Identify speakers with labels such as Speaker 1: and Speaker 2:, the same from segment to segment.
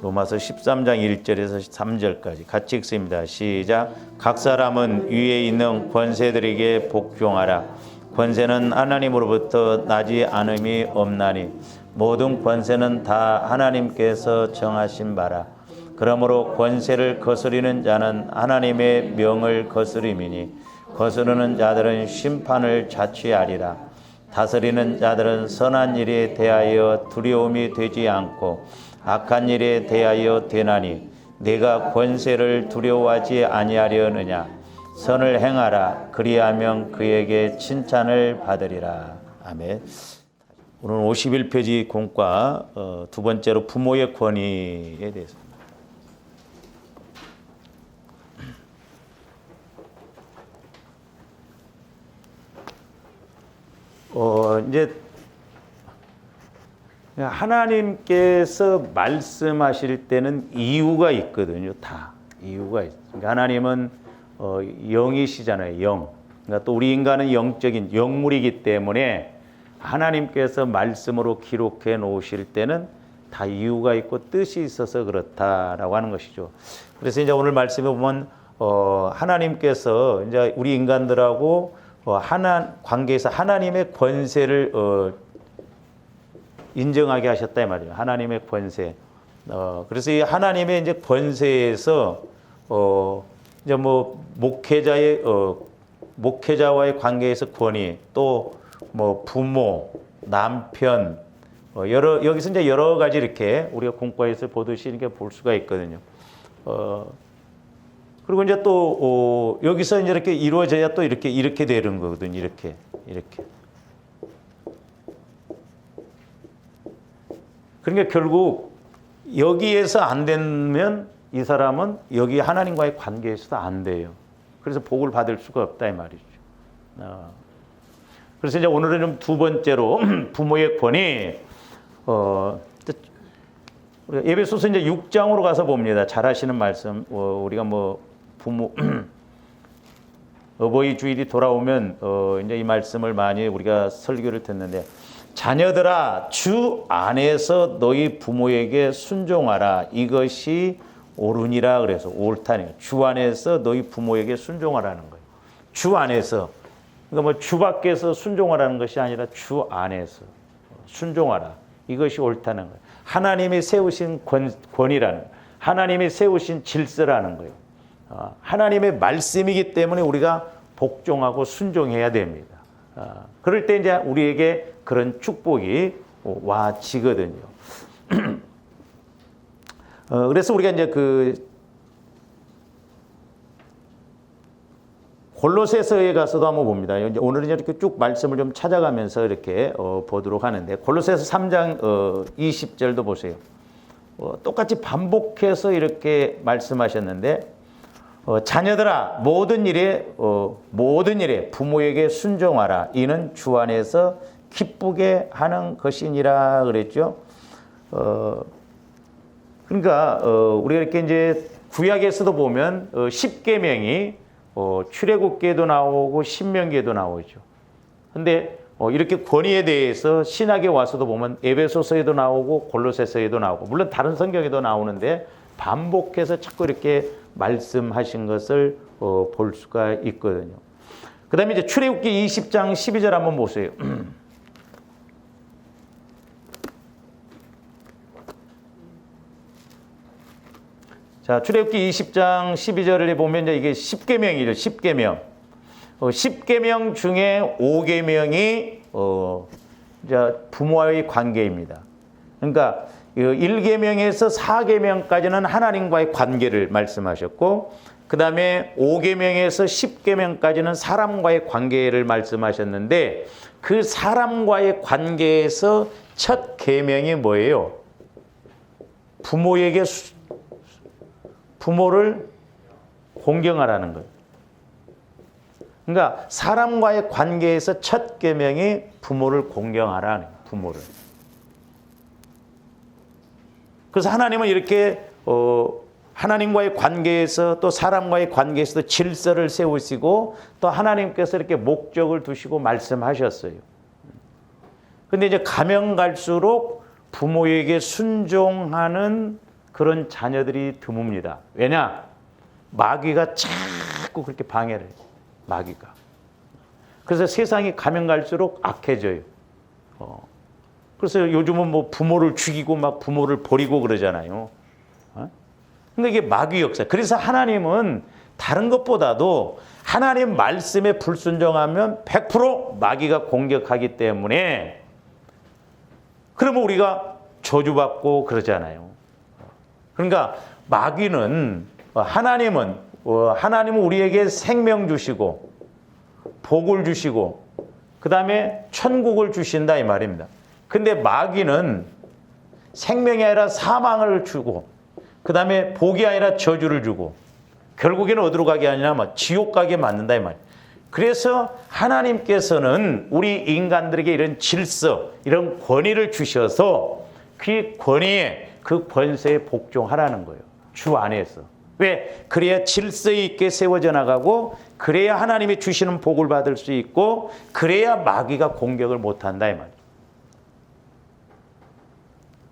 Speaker 1: 로마서 13장 1절에서 3절까지 같이 읽습니다. 시작. 각 사람은 위에 있는 권세들에게 복종하라. 권세는 하나님으로부터 나지 않음이 없나니 모든 권세는 다 하나님께서 정하신 바라. 그러므로 권세를 거스리는 자는 하나님의 명을 거스림이니 거스르는 자들은 심판을 자취하리라. 다스리는 자들은 선한 일에 대하여 두려움이 되지 않고 악한 일에 대하여 되나니 내가 권세를 두려워하지 아니하려느냐. 선을 행하라. 그리하면 그에게 칭찬을 받으리라. 아멘. 오늘 51페이지 공과 두 번째로 부모의 권위에 대해서. 이제 하나님께서 말씀하실 때는 이유가 있거든요. 다 이유가 있어요. 그러니까 하나님은 영이시잖아요. 영. 그러니까 또 우리 인간은 영적인 영물이기 때문에 하나님께서 말씀으로 기록해 놓으실 때는 다 이유가 있고 뜻이 있어서 그렇다라고 하는 것이죠. 그래서 이제 오늘 말씀에 보면 하나님께서 이제 우리 인간들하고 관계에서 하나님의 권세를 인정하게 하셨다 이 말이에요. 하나님의 권세. 그래서 이 하나님의 이제 권세에서 이제 뭐 목회자와의 관계에서 권위, 또 뭐 부모, 남편, 여기서 이제 여러 가지 이렇게 우리가 공과에서 보듯이 이렇게 볼 수가 있거든요. 그리고 이제 또 여기서 이제 이렇게 이루어져야 또 이렇게 되는 거거든요. 이렇게. 그러니까 결국 여기에서 안 되면 이 사람은 여기 하나님과의 관계에서도 안 돼요. 그래서 복을 받을 수가 없다 이 말이죠. 그래서 이제 오늘은 좀 두 번째로 부모의 권위. 우리가 에베소서 이제 6장으로 가서 봅니다. 잘 하시는 말씀. 우리가 뭐 부모 어버이 주일이 돌아오면 이제 이 말씀을 많이 우리가 설교를 듣는데, 자녀들아 주 안에서 너희 부모에게 순종하라. 이것이 옳으니라. 그래서 옳다네요. 주 안에서 너희 부모에게 순종하라는 거예요. 주 안에서. 그러니까 뭐 주 밖에서 순종하라는 것이 아니라 주 안에서 순종하라. 이것이 옳다는 거예요. 하나님이 세우신 권위라는 거예요. 하나님이 세우신 질서라는 거예요. 하나님의 말씀이기 때문에 우리가 복종하고 순종해야 됩니다. 그럴 때 이제 우리에게 그런 축복이 와지거든요. 그래서 우리가 이제 골로새서에 가서도 한번 봅니다. 오늘은 이렇게 쭉 말씀을 좀 찾아가면서 이렇게 보도록 하는데, 골로새서 3장 20절도 보세요. 똑같이 반복해서 이렇게 말씀하셨는데, 자녀들아 모든 일에 부모에게 순종하라. 이는 주 안에서 기쁘게 하는 것이니라 그랬죠. 그러니까 우리가 이렇게 이제 구약에서도 보면 10계명이 출애굽기에도 나오고 신명기에도 나오죠. 근데 이렇게 권위에 대해서 신학에 와서도 보면 에베소서에도 나오고 골로새서에도 나오고, 물론 다른 성경에도 나오는데 반복해서 자꾸 이렇게 말씀하신 것을 볼 수가 있거든요. 그 다음에 이제 출애굽기 20장 12절 한번 보세요. 자, 출애굽기 20장 12절을 보면 이제 이게 10계명이죠. 10계명. 10계명 중에 5계명이 이제 부모와의 관계입니다. 그러니까 1계명에서 4계명까지는 하나님과의 관계를 말씀하셨고, 그 다음에 5계명에서 10계명까지는 사람과의 관계를 말씀하셨는데, 그 사람과의 관계에서 첫 계명이 뭐예요? 부모를 공경하라는 거예요. 그러니까 사람과의 관계에서 첫 계명이 부모를 공경하라는 거예요. 부모를. 그래서 하나님은 이렇게 하나님과의 관계에서 또 사람과의 관계에서도 질서를 세우시고, 또 하나님께서 이렇게 목적을 두시고 말씀하셨어요. 근데 이제 가면 갈수록 부모에게 순종하는 그런 자녀들이 드뭅니다. 왜냐? 마귀가 자꾸 그렇게 방해를 해요. 마귀가. 그래서 세상이 가면 갈수록 악해져요. 그래서 요즘은 뭐 부모를 죽이고 막 부모를 버리고 그러잖아요. 근데 이게 마귀 역사. 그래서 하나님은 다른 것보다도 하나님 말씀에 불순종하면 100% 마귀가 공격하기 때문에 그러면 우리가 저주받고 그러잖아요. 그러니까 마귀는 하나님은 우리에게 생명 주시고 복을 주시고 그 다음에 천국을 주신다 이 말입니다. 근데 마귀는 생명이 아니라 사망을 주고 그 다음에 복이 아니라 저주를 주고 결국에는 어디로 가게 하냐? 지옥 가게 만든다 이 말이에요. 그래서 하나님께서는 우리 인간들에게 이런 질서, 이런 권위를 주셔서 그 권위에, 그 권세에 복종하라는 거예요. 주 안에서. 왜? 그래야 질서 있게 세워져 나가고 그래야 하나님이 주시는 복을 받을 수 있고 그래야 마귀가 공격을 못한다 이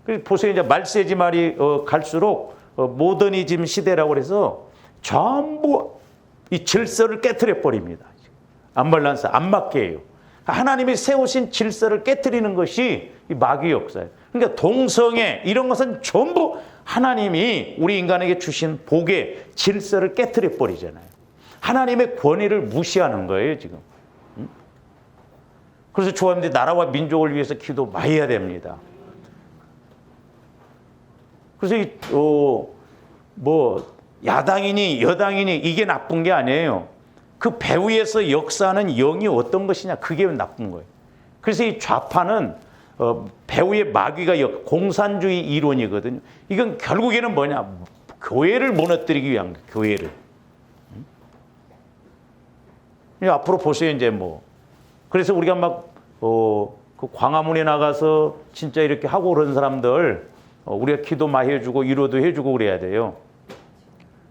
Speaker 1: 말이에요. 보세요. 이제 말세지 말이 갈수록 모더니즘 시대라고 그래서 전부 이 질서를 깨트려 버립니다. 안발란스, 안 맞게 해요. 하나님이 세우신 질서를 깨트리는 것이 이 마귀 역사예요. 그러니까 동성애 이런 것은 전부 하나님이 우리 인간에게 주신 복의 질서를 깨트려 버리잖아요. 하나님의 권위를 무시하는 거예요, 지금. 그래서 조합원들이 나라와 민족을 위해서 기도 많이 해야 됩니다. 그래서 야당이니 여당이니 이게 나쁜 게 아니에요. 그 배후에서 역사하는 영이 어떤 것이냐 그게 나쁜 거예요. 그래서 이 좌파는 배후의 마귀가 공산주의 이론이거든요. 이건 결국에는 뭐냐? 교회를 무너뜨리기 위한 거예요. 교회를. 앞으로 보세요. 이제 그래서 우리가 그 광화문에 나가서 진짜 이렇게 하고 그런 사람들 우리가 기도 많이 해주고 위로도 해주고 그래야 돼요.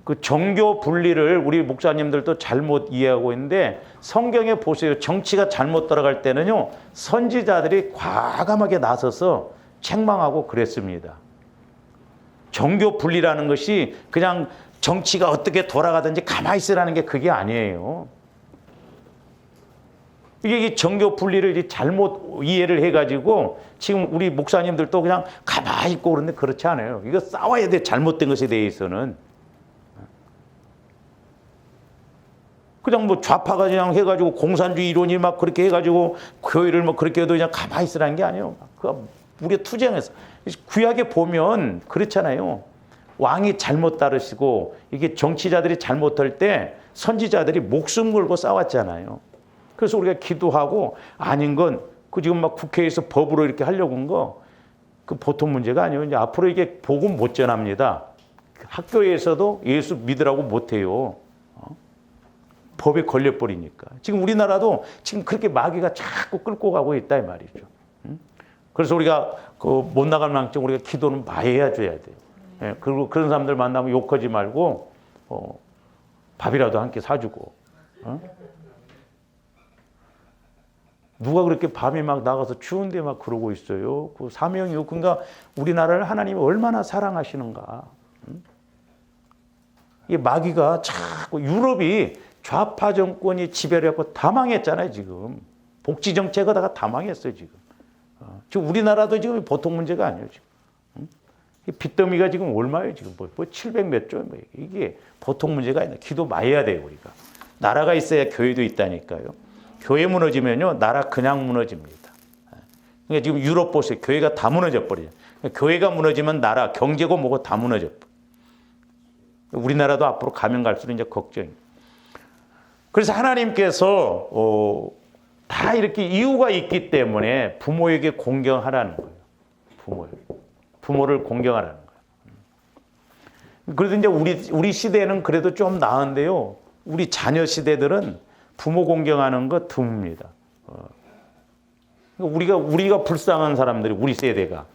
Speaker 1: 그 정교 분리를 우리 목사님들도 잘못 이해하고 있는데 성경에 보세요. 정치가 잘못 돌아갈 때는요. 선지자들이 과감하게 나서서 책망하고 그랬습니다. 정교 분리라는 것이 그냥 정치가 어떻게 돌아가든지 가만히 있으라는 게 그게 아니에요. 이게 정교 분리를 잘못 이해를 해가지고 지금 우리 목사님들도 그냥 가만히 있고 그러는데 그렇지 않아요. 이거 싸워야 돼. 잘못된 것에 대해서는. 그냥 좌파가 그냥 해가지고 공산주의 이론이 막 그렇게 해가지고 교회를 그렇게 해도 그냥 가만히 있으라는 게 아니에요. 우리가 투쟁해서. 구약에 보면 그렇잖아요. 왕이 잘못 따르시고 이게 정치자들이 잘못할 때 선지자들이 목숨 걸고 싸웠잖아요. 그래서 우리가 기도하고 아닌 건 지금 국회에서 법으로 이렇게 하려고 한 거 그 보통 문제가 아니에요. 이제 앞으로 이게 복음 못 전합니다. 학교에서도 예수 믿으라고 못 해요. 법에 걸려버리니까. 지금 우리나라도 지금 그렇게 마귀가 자꾸 끌고 가고 있다 이 말이죠. 그래서 우리가 못 나갈 망정 우리가 기도는 많이 해줘야 돼요. 그리고 그런 사람들 만나면 욕하지 말고 밥이라도 함께 사주고. 누가 그렇게 밤에 나가서 추운데 그러고 있어요. 그 사명이요. 그러니까 우리나라를 하나님이 얼마나 사랑하시는가. 이게 마귀가 자꾸 유럽이 좌파 정권이 지배를 했고 다 망했잖아요, 지금. 복지 정책하다가 다 망했어요, 지금. 지금 우리나라도 지금 보통 문제가 아니에요, 지금. 빚더미가 지금 얼마예요, 지금? 700 몇 조. 이게 보통 문제가 아니라 기도 많이 해야 돼요, 우리가. 나라가 있어야 교회도 있다니까요. 교회 무너지면요, 나라 그냥 무너집니다. 그러니까 지금 유럽 보세요. 교회가 다 무너져 버려요. 교회가 무너지면 나라, 경제고 뭐고 다 무너져 버려요. 우리나라도 앞으로 가면 갈수록 이제 걱정입니다. 그래서 하나님께서 다 이렇게 이유가 있기 때문에 부모에게 공경하라는 거예요. 부모를 공경하라는 거예요. 그래도 이제 우리 시대는 그래도 좀 나은데요. 우리 자녀 시대들은 부모 공경하는 거 드뭅니다. 우리가 불쌍한 사람들이 우리 세대가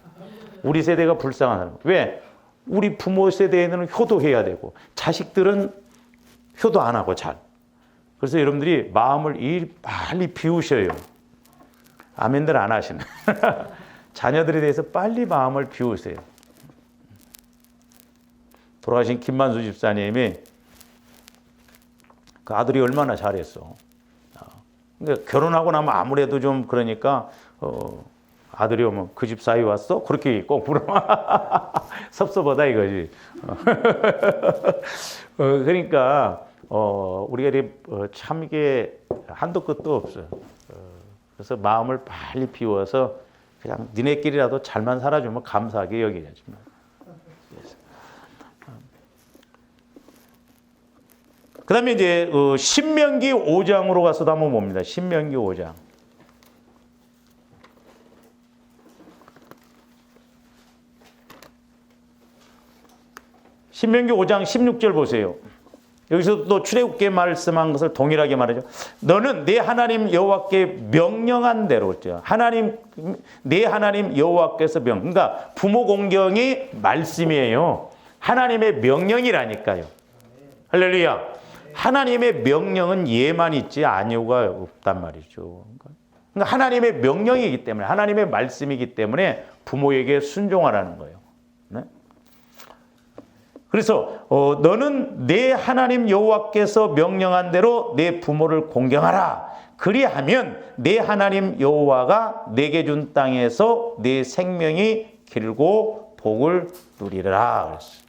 Speaker 1: 불쌍한 사람. 왜? 우리 부모 세대에는 효도해야 되고 자식들은 효도 안 하고 잘. 그래서 여러분들이 마음을 빨리 비우셔요. 아멘들 안 하시네. 자녀들에 대해서 빨리 마음을 비우세요. 돌아가신 김만수 집사님이 그 아들이 얼마나 잘했어. 그러니까 결혼하고 나면 아무래도 좀 그러니까 아들이 오면 그 집 사위 왔어? 그렇게 꼭 물어봐. 섭섭하다 이거지. 그러니까 우리가 참 이게 한도 끝도 없어요. 그래서 마음을 빨리 비워서 그냥 니네끼리라도 잘만 살아주면 감사하게 여기야지. 그 다음에 이제 신명기 5장으로 가서도 한번 봅니다. 신명기 5장. 신명기 5장 16절 보세요. 여기서 또 출애굽기에 말씀한 것을 동일하게 말하죠. 너는 내 하나님 여호와께 명령한 대로, 내 하나님 여호와께서 그러니까 부모 공경이 말씀이에요. 하나님의 명령이라니까요. 할렐루야. 하나님의 명령은 예만 있지 아니오가 없단 말이죠. 그러니까 하나님의 명령이기 때문에, 하나님의 말씀이기 때문에 부모에게 순종하라는 거예요. 네? 그래서 너는 내 하나님 여호와께서 명령한 대로 내 부모를 공경하라. 그리하면 내 하나님 여호와가 내게 준 땅에서 내 생명이 길고 복을 누리라. 그랬어요.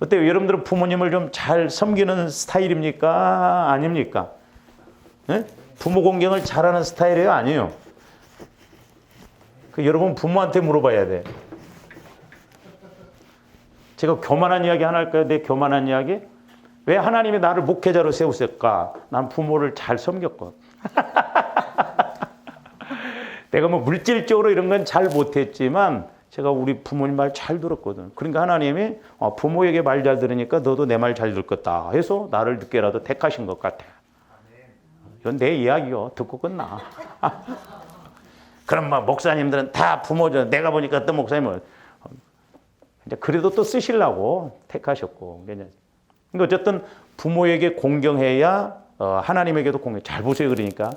Speaker 1: 어때요? 여러분들은 부모님을 좀 잘 섬기는 스타일입니까? 아닙니까? 네? 부모 공경을 잘하는 스타일이에요? 아니에요? 여러분 부모한테 물어봐야 돼. 제가 교만한 이야기 하나 할까요? 내 교만한 이야기? 왜 하나님이 나를 목회자로 세우셨을까? 난 부모를 잘 섬겼거든. 내가 뭐 물질적으로 이런 건 잘 못했지만 제가 우리 부모님 말 잘 들었거든. 그러니까 하나님이 부모에게 말 잘 들으니까 너도 내 말 잘 들을 거다 해서 나를 늦게라도 택하신 것 같아. 이건 내 이야기요. 듣고 끝나. 그럼 막 목사님들은 다 부모죠. 내가 보니까 어떤 목사님은 이제 그래도 또 쓰시려고 택하셨고. 그러니까 어쨌든 부모에게 공경해야 하나님에게도 공경. 잘 보세요. 그러니까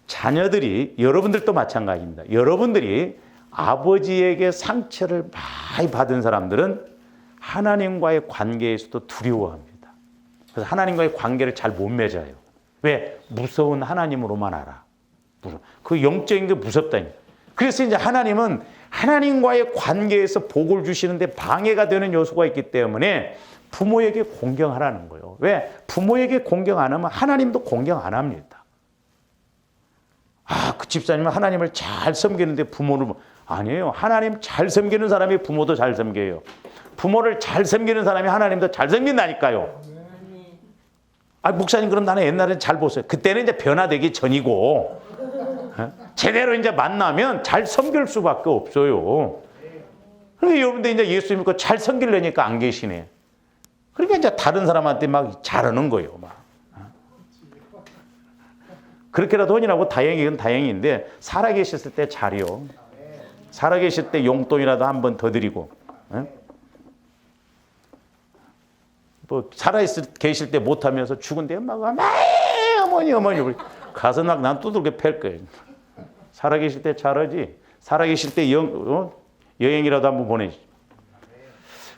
Speaker 1: 자녀들이, 여러분들도 마찬가지입니다. 여러분들이 아버지에게 상처를 많이 받은 사람들은 하나님과의 관계에서도 두려워합니다. 그래서 하나님과의 관계를 잘 못 맺어요. 왜? 무서운 하나님으로만 알아. 그 영적인 게 무섭다니. 그래서 이제 하나님은 하나님과의 관계에서 복을 주시는데 방해가 되는 요소가 있기 때문에 부모에게 공경하라는 거예요. 왜? 부모에게 공경 안 하면 하나님도 공경 안 합니다. 그 집사님은 하나님을 잘 섬기는데 부모를 아니에요. 하나님 잘 섬기는 사람이 부모도 잘 섬겨요. 부모를 잘 섬기는 사람이 하나님도 잘 섬긴다니까요. 목사님 그럼 나는 옛날에 잘 보세요. 그때는 이제 변화되기 전이고 제대로 이제 만나면 잘 섬길 수밖에 없어요. 그러니까 여러분들 이제 예수 믿고 잘 섬기려니까 안 계시네. 그러니까 이제 다른 사람한테 막 잘하는 거예요. 막. 그렇게라도 하니라고 다행이건 다행인데 살아계셨을 때 잘이요. 살아계실 때 용돈이라도 한 번 더 드리고, 뭐 살아계실 때 못하면서 죽은데 막 어머니 가서 막 난 두들겨 팰 거예요. 살아계실 때 잘하지. 살아계실 때 여행이라도 한번 보내지.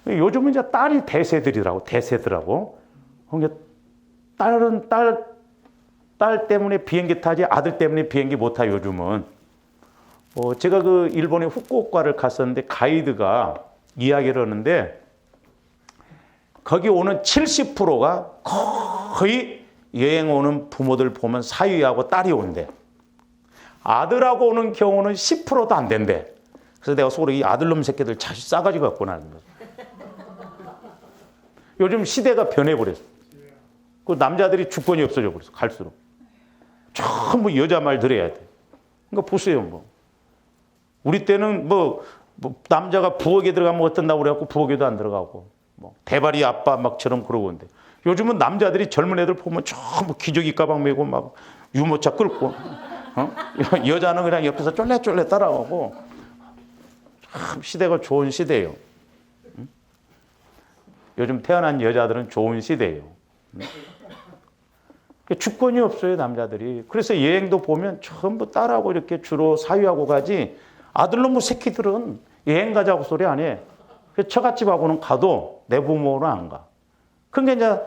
Speaker 1: 요즘은 이제 딸이 대세더라고. 그러니까 딸 때문에 비행기 타지 아들 때문에 비행기 못 타 요즘은. 제가 그 일본의 후쿠오카를 갔었는데 가이드가 이야기를 하는데 거기 오는 70%가 거의 여행 오는 부모들 보면 사위하고 딸이 온대. 아들하고 오는 경우는 10%도 안 된대. 그래서 내가 속으로 이 아들놈 새끼들 자식 싸가지 갖고 나는 거죠. 요즘 시대가 변해버렸어. 그 남자들이 주권이 없어져 버렸어. 갈수록. 전부 여자 말 들어야 돼. 그러니까 보세요 뭐. 우리 때는 뭐 남자가 부엌에 들어가면 어떤다고 그래갖고 부엌에도 안 들어가고 뭐 대발이 아빠 막처럼 그러고 있는데 요즘은 남자들이 젊은 애들 보면 전부 기저귀 가방 메고 막 유모차 끌고 여자는 그냥 옆에서 쫄래쫄래 따라가고 참 시대가 좋은 시대예요. 요즘 태어난 여자들은 좋은 시대예요. 주권이 없어요 남자들이. 그래서 여행도 보면 전부 딸하고 이렇게 주로 사위하고 가지 아들놈의 새끼들은 여행 가자고 소리 안 해. 그래서 처갓집하고는 가도 내 부모는 안 가. 그러니까 이제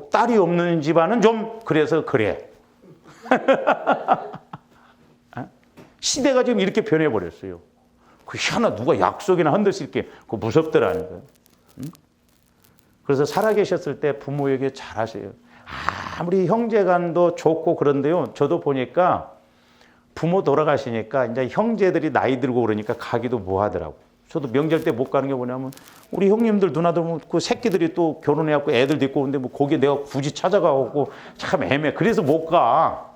Speaker 1: 딸이 없는 집안은 좀 그래서 그래. 시대가 지금 이렇게 변해버렸어요. 그 희한하 누가 약속이나 한 듯이 이렇게 그 무섭더라니까요. 그래서 살아계셨을 때 부모에게 잘하세요. 아무리 형제간도 좋고 그런데요. 저도 보니까 부모 돌아가시니까 이제 형제들이 나이 들고 그러니까 가기도 뭐 하더라고. 저도 명절 때 못 가는 게 뭐냐면 우리 형님들 누나들 그 새끼들이 또 결혼해갖고 애들 데리고 오는데 뭐 거기 내가 굳이 찾아가고 참 애매해. 그래서 못 가.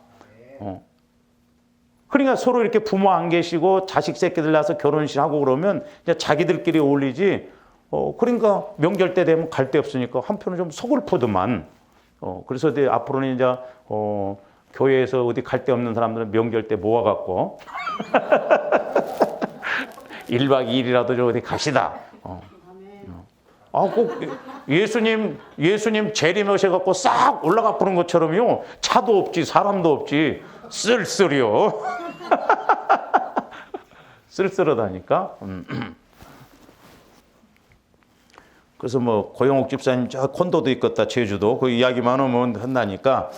Speaker 1: 그러니까 서로 이렇게 부모 안 계시고 자식 새끼들 낳아서 결혼식 하고 그러면 이제 자기들끼리 어울리지. 그러니까 명절 때 되면 갈 데 없으니까 한편은 좀 서글프더만. 그래서 이제 앞으로는 이제 교회에서 어디 갈 데 없는 사람들은 명절 때 모아갖고 1박 2일이라도 좀 어디 갑시다. 꼭 예수님 재림하셔갖고 싹 올라가 부는 것처럼요. 차도 없지 사람도 없지 쓸쓸이요. 쓸쓸하다니까. 그래서 뭐 고영옥 집사님 저 콘도도 있겠다 제주도 그 이야기만 하면 한다니까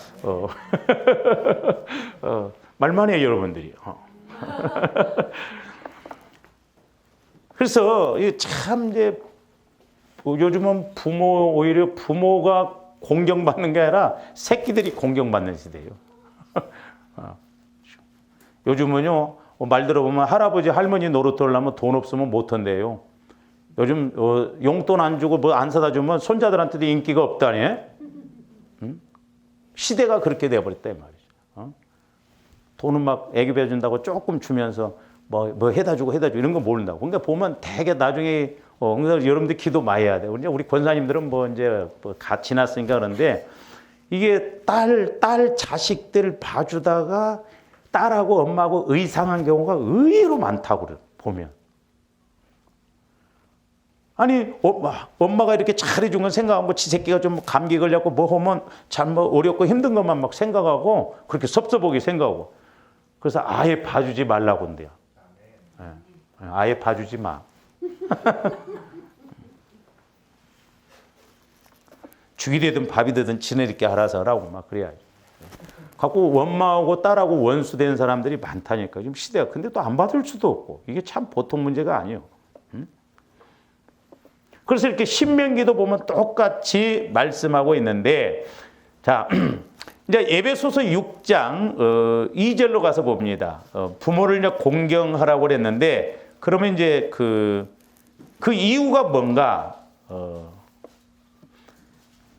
Speaker 1: 말만 해요 여러분들이. 그래서 참 이제 요즘은 오히려 부모가 공경받는 게 아니라 새끼들이 공경받는 시대예요. 요즘은요 말 들어보면 할아버지 할머니 노릇을 하면 돈 없으면 못 한대요. 요즘 용돈 안 주고 뭐 안 사다 주면 손자들한테도 인기가 없다니. 시대가 그렇게 돼버렸다 이 말이죠. 돈은 막 애기 배준다고 조금 주면서 뭐 해다 주고 이런 거 모른다고. 그러니까 보면 되게 나중에 그래서 여러분들 기도 많이 해야 돼요. 우리 권사님들은 뭐 이제 가 지났으니까 그런데 이게 딸 자식들 봐주다가 딸하고 엄마하고 의상한 경우가 의외로 많다고 그래요. 보면. 아니 엄마가 이렇게 잘해준 건 생각하고 지 새끼가 좀 감기 걸렸고 뭐 하면 참 뭐 어렵고 힘든 것만 막 생각하고 그렇게 섭섭하게 생각하고 그래서 아예 봐주지 말라고 한대요. 아예 봐주지 마. 죽이 되든 밥이 되든 지네들께 알아서 하라고 막 그래야지. 갖고 엄마하고 딸하고 원수된 사람들이 많다니까 지금 시대가. 근데 또 안 받을 수도 없고 이게 참 보통 문제가 아니에요. 그래서 이렇게 신명기도 보면 똑같이 말씀하고 있는데 자 이제 에베소서 6장 2절로 가서 봅니다. 부모를 이제 공경하라고 그랬는데 그러면 이제 그 이유가 뭔가?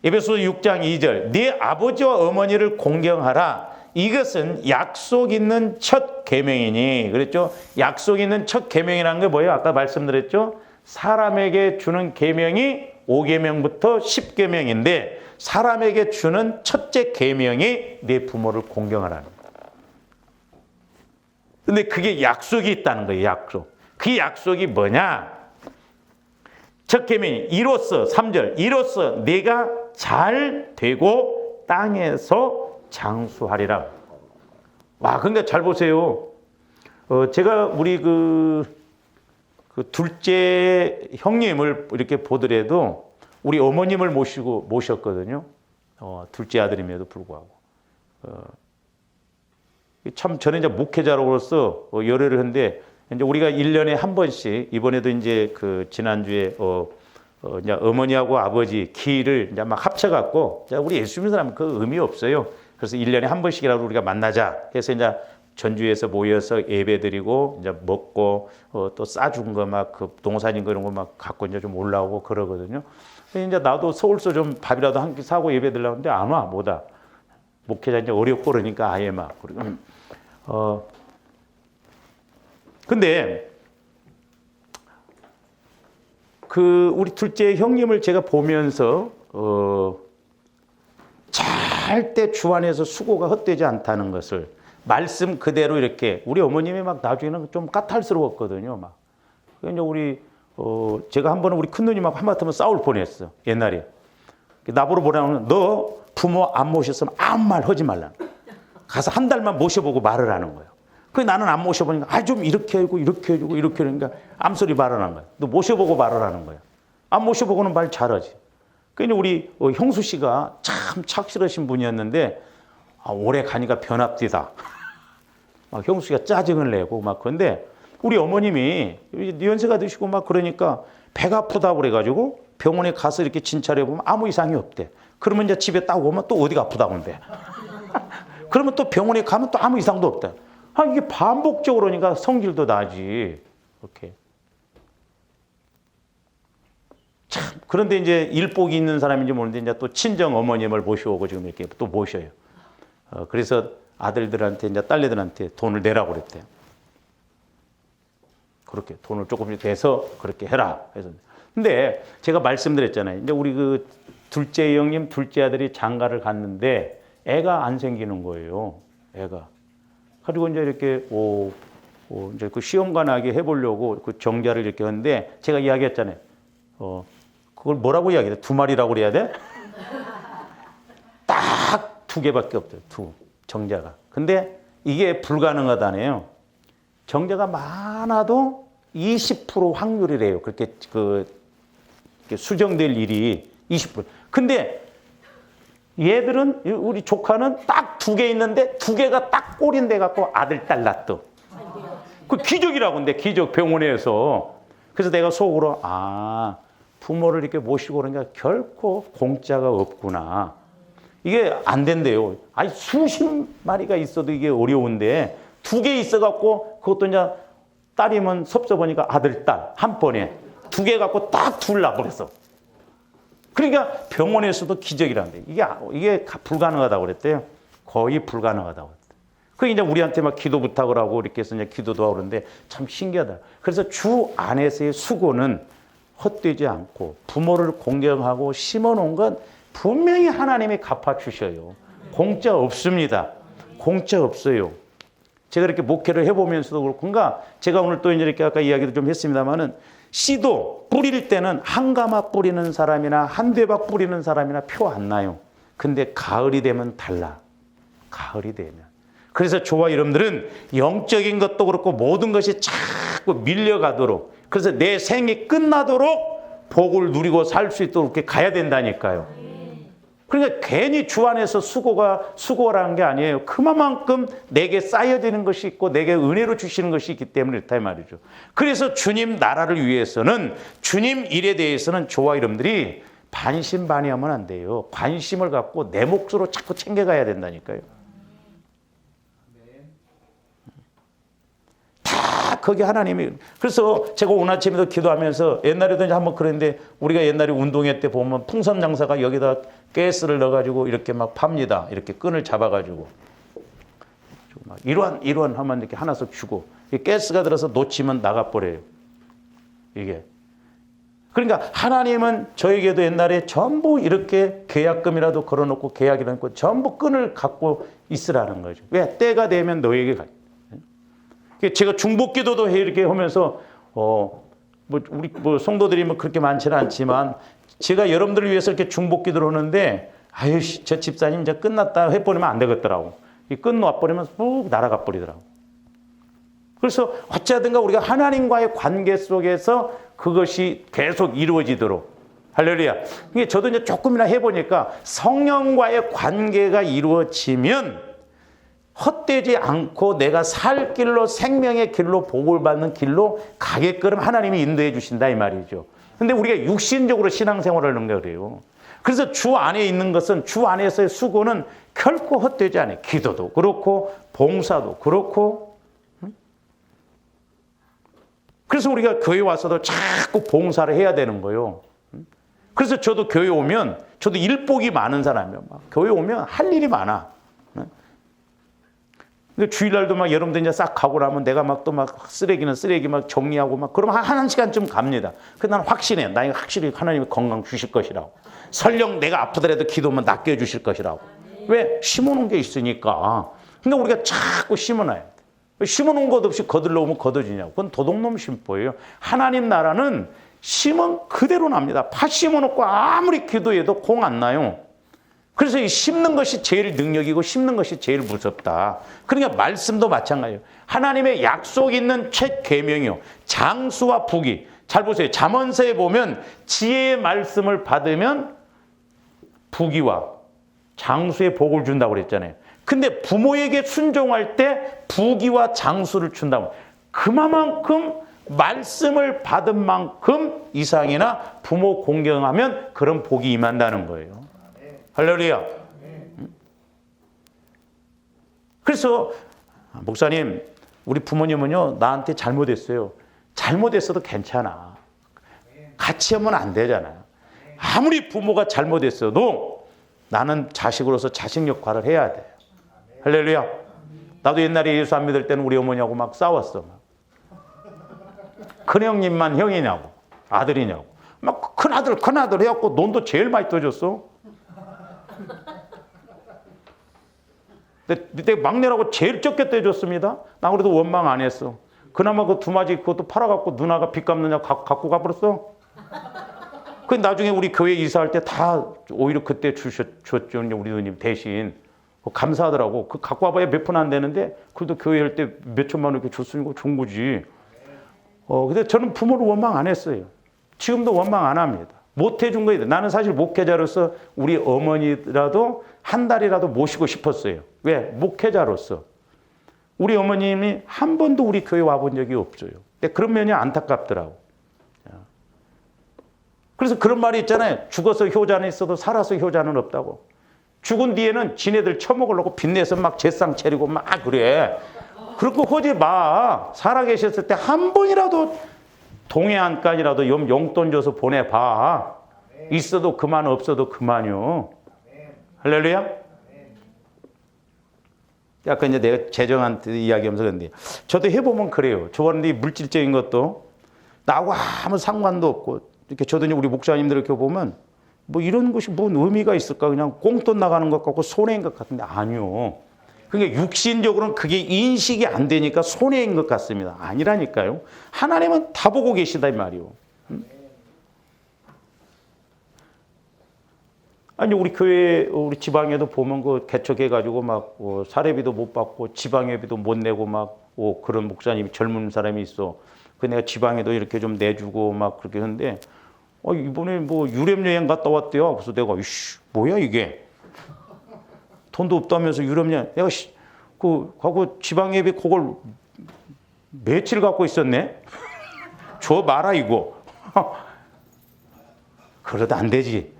Speaker 1: 에베소서 6장 2절 네 아버지와 어머니를 공경하라. 이것은 약속 있는 첫 계명이니 그랬죠. 약속 있는 첫 계명이라는 게 뭐예요? 아까 말씀드렸죠. 사람에게 주는 계명이 5계명부터 10계명인데 사람에게 주는 첫째 계명이 네 부모를 공경하라는 거예요. 근데 그게 약속이 있다는 거예요. 약속. 그 약속이 뭐냐? 첫 계명이 이로써 3절 이로써 네가 잘 되고 땅에서 장수하리라. 와, 근데 잘 보세요. 제가 우리 그 둘째 형님을 이렇게 보더라도 우리 어머님을 모셨거든요. 둘째 아들임에도 불구하고. 참 저는 이제 목회자로서 열애를 했는데 이제 우리가 1년에 한 번씩 이번에도 이제 그 지난주에 이제 어머니하고 아버지 기를 이제 막 합쳐갖고 우리 예수 믿는 사람 그 의미 없어요. 그래서 1년에 한 번씩이라도 우리가 만나자 해서 이제 전주에서 모여서 예배드리고 이제 먹고 또 싸준 거 막 그 농사진 거 이런 거 막 갖고 이제 좀 올라오고 그러거든요. 이제 나도 서울서 좀 밥이라도 한 끼 사고 예배드리려고 하는데 안 와, 못 와. 목회자 이제 어렵고 그러니까 아예 막 그리고 근데 그 우리 둘째 형님을 제가 보면서 절대 주 안에서 수고가 헛되지 않다는 것을 말씀 그대로 이렇게 우리 어머님이 막 나중에는 좀 까탈스러웠거든요. 막 이제 우리 제가 한 번은 우리 큰 누님하고 한바탕 싸울 뻔했어 옛날에. 나보러 보라면 너 부모 안 모셨으면 아무 말 하지 말라. 가서 한 달만 모셔보고 말을 하는 거예요. 그 나는 안 모셔보니까 좀 이렇게 해주고 이렇게 해주고 이렇게 하니까 암소리 말을 하는 거야. 너 모셔보고 말을 하는 거야. 안 모셔보고는 말 잘하지. 그러니까 우리 형수 씨가 참 착실하신 분이었는데 오래 가니까 변합디다. 막 형수 씨가 짜증을 내고 막 그런데 우리 어머님이 연세가 드시고 막 그러니까 배가 아프다고 그래가지고 병원에 가서 이렇게 진찰해 보면 아무 이상이 없대. 그러면 이제 집에 딱 오면 또 어디가 아프다고 한대. 그러면 또 병원에 가면 또 아무 이상도 없대. 이게 반복적으로 그러니까 성질도 나지. 이렇게. 참, 그런데 이제 일복이 있는 사람인지 모르는데 이제 또 친정 어머님을 모셔오고 지금 이렇게 또 모셔요. 그래서 아들들한테 이제 딸내들한테 돈을 내라고 그랬대요. 그렇게 돈을 조금씩 내서 그렇게 해라. 그래서 근데 제가 말씀드렸잖아요. 이제 우리 그 둘째 형님, 둘째 아들이 장가를 갔는데 애가 안 생기는 거예요. 애가. 그리고 이제 이렇게 이제 그 시험관하게 해보려고 그 정자를 이렇게 하는데 제가 이야기했잖아요. 그걸 뭐라고 이야기해? 2마리라고 그래야 돼? 딱 2개밖에 없대요. 정자가. 근데 이게 불가능하다네요. 정자가 많아도 20% 확률이래요. 그렇게 수정될 일이 20%. 근데 얘들은 우리 조카는 딱 2개 있는데 2개가 딱 꼴인데 갖고 아들 딸 낳았더. 그 기적이라고 근데 기적 병원에서. 그래서 내가 속으로 부모를 이렇게 모시고 그러니까 결코 공짜가 없구나. 이게 안 된대요. 수십 마리가 있어도 이게 어려운데 2개 있어갖고 그것도 이제 딸이면 섭섭하니까 아들, 딸 한 번에 2개 갖고 딱 둘 낳아버렸어. 그러니까 병원에서도 기적이란데 이게 불가능하다고 그랬대요. 거의 불가능하다고 그랬대요. 그 이제 우리한테 막 기도 부탁을 하고 이렇게 해서 이제 기도도 하고 그러는데 참 신기하다. 그래서 주 안에서의 수고는 헛되지 않고 부모를 공경하고 심어놓은 건 분명히 하나님이 갚아주셔요. 공짜 없습니다. 공짜 없어요. 제가 이렇게 목회를 해보면서도 그렇고, 그러니까 제가 오늘 또 이제 이렇게 아까 이야기도 좀 했습니다만은 씨도 뿌릴 때는 한 가마 뿌리는 사람이나 한 대박 뿌리는 사람이나 표 안 나요. 근데 가을이 되면 달라. 가을이 되면. 그래서 저와 여러분들은 영적인 것도 그렇고 모든 것이 자꾸 밀려가도록, 그래서 내 생이 끝나도록 복을 누리고 살 수 있도록 그렇게 가야 된다니까요. 그러니까 괜히 주 안에서 수고라는 게 아니에요. 그만큼 내게 쌓여지는 것이 있고 내게 은혜로 주시는 것이 있기 때문에 이렇다 이 말이죠. 그래서 주님 나라를 위해서는, 주님 일에 대해서는 저와 여러분들이 반신반의하면 안 돼요. 관심을 갖고 내 몫으로 자꾸 챙겨가야 된다니까요. 다 거기 하나님이. 그래서 제가 오늘 아침에도 기도하면서 옛날에도 이제 한번 그랬는데, 우리가 옛날에 운동회 때 보면 풍선 장사가 여기다 가스를 넣어가지고 이렇게 막 팝니다. 이렇게 끈을 잡아가지고 막 일원 하면 이렇게 하나씩 주고, 가스가 들어서 놓치면 나가버려요. 이게. 그러니까 하나님은 저에게도 옛날에 전부 이렇게 계약금이라도 걸어놓고 계약이라고 전부 끈을 갖고 있으라는 거죠. 왜? 때가 되면 너에게 가. 제가 중보기도도 해 이렇게 하면서 우리 성도들이 뭐 그렇게 많지는 않지만 제가 여러분들을 위해서 이렇게 중보기도를 하는데, 저 집사님 이제 끝났다 해버리면 안 되겠더라고. 이 끈 놔버리면 쑥 날아가 버리더라고. 그래서 어찌하든가 우리가 하나님과의 관계 속에서 그것이 계속 이루어지도록. 할렐루야. 이게 저도 이제 조금이나 해보니까 성령과의 관계가 이루어지면 헛되지 않고 내가 살 길로, 생명의 길로, 복을 받는 길로 가게끔 하나님이 인도해 주신다 이 말이죠. 근데 우리가 육신적으로 신앙생활을 하는 게 그래요. 그래서 주 안에 있는 것은, 주 안에서의 수고는 결코 헛되지 않아요. 기도도 그렇고 봉사도 그렇고. 그래서 우리가 교회 와서도 자꾸 봉사를 해야 되는 거예요. 그래서 저도 교회 오면, 저도 일복이 많은 사람이에요. 막 교회 오면 할 일이 많아. 주일날도 막 여러분들 이제 싹 가고 나면 내가 막 또 막 쓰레기는 쓰레기 막 정리하고 막 그러면 한 시간쯤 갑니다. 그래서 나는 확신해. 나 이거 확실히 하나님이 건강 주실 것이라고. 설령 내가 아프더라도 기도면 낫게 해주실 것이라고. 왜? 심어놓은 게 있으니까. 근데 우리가 자꾸 심어놔야 돼. 심어놓은 것 없이 거들러 오면 걷어지냐고. 그건 도둑놈 심보예요. 하나님 나라는 심은 그대로 납니다. 팥 심어놓고 아무리 기도해도 공 안 나요. 그래서 이 심는 것이 제일 능력이고 심는 것이 제일 무섭다. 그러니까 말씀도 마찬가지예요. 하나님의 약속 있는 첫 계명이요. 장수와 부귀. 잘 보세요. 잠언서에 보면 지혜의 말씀을 받으면 부귀와 장수의 복을 준다고 그랬잖아요. 근데 부모에게 순종할 때 부귀와 장수를 준다고. 그만큼 말씀을 받은 만큼 이상이나 부모 공경하면 그런 복이 임한다는 거예요. 할렐루야. 그래서 목사님, 우리 부모님은요 나한테 잘못했어요. 잘못했어도 괜찮아. 같이 하면 안 되잖아요. 아무리 부모가 잘못했어도 나는 자식으로서 자식 역할을 해야 돼. 할렐루야. 나도 옛날에 예수 안 믿을 때는 우리 어머니하고 막 싸웠어. 큰형님만 형이냐고 아들이냐고 막 큰아들 해갖고 논도 제일 많이 떠줬어. 내 막내라고 제일 적게 떼줬습니다. 나 그래도 원망 안 했어. 그나마 그 두마지 그것도 팔아갖고 누나가 빚 갚느냐고 갖고 가버렸어. 그 나중에 우리 교회 이사할 때 다 오히려 그때 주셨죠. 우리 누님 대신. 감사하더라고. 그 갖고 와봐야 몇 푼 안 되는데 그래도 교회 할 때 몇 천만 원 이렇게 줬으니까 좋은 거지. 근데 저는 부모를 원망 안 했어요. 지금도 원망 안 합니다. 못 해준 거예요. 나는 사실 목회자로서 우리 어머니라도 한 달이라도 모시고 싶었어요. 왜? 목회자로서. 우리 어머님이 한 번도 우리 교회 와본 적이 없어요. 근데 그런 면이 안타깝더라고. 그래서 그런 말이 있잖아요. 죽어서 효자는 있어도 살아서 효자는 없다고. 죽은 뒤에는 지네들 처먹으려고 빚내서 막 제상 차리고 막 그래. 그런 거 하지 마. 살아계셨을 때 한 번이라도 동해안까지라도 용돈 줘서 보내봐. 있어도 그만 없어도 그만요. 할렐루야. 아까 이제 내가 재정한테 이야기하면서 그런데 저도 해보면 그래요. 좋아하는데 물질적인 것도 나하고 아무 상관도 없고 이렇게 저도 이제 우리 목사님들 이렇게 보면 뭐 이런 것이 뭔 의미가 있을까? 그냥 꽁돈 나가는 것 같고 손해인 것 같은데 아니요. 그게 육신적으로는 그게 인식이 안 되니까 손해인 것 같습니다. 아니라니까요. 하나님은 다 보고 계시다 이 말이요. 아니 우리 교회 우리 지방에도 보면 그 개척해가지고 막 사례비도 못 받고 지방예비도 못 내고 막 그런 목사님이 젊은 사람이 있어. 그 내가 지방에도 이렇게 좀 내주고 막 그렇게 하는데 이번에 뭐 유럽 여행 갔다 왔대요. 그래서 내가 이씨 뭐야 이게 돈도 없다면서 유럽 여행 내가 하고 지방예비 그걸 며칠 갖고 있었네. 줘 마라 이거. 그러다 안 되지.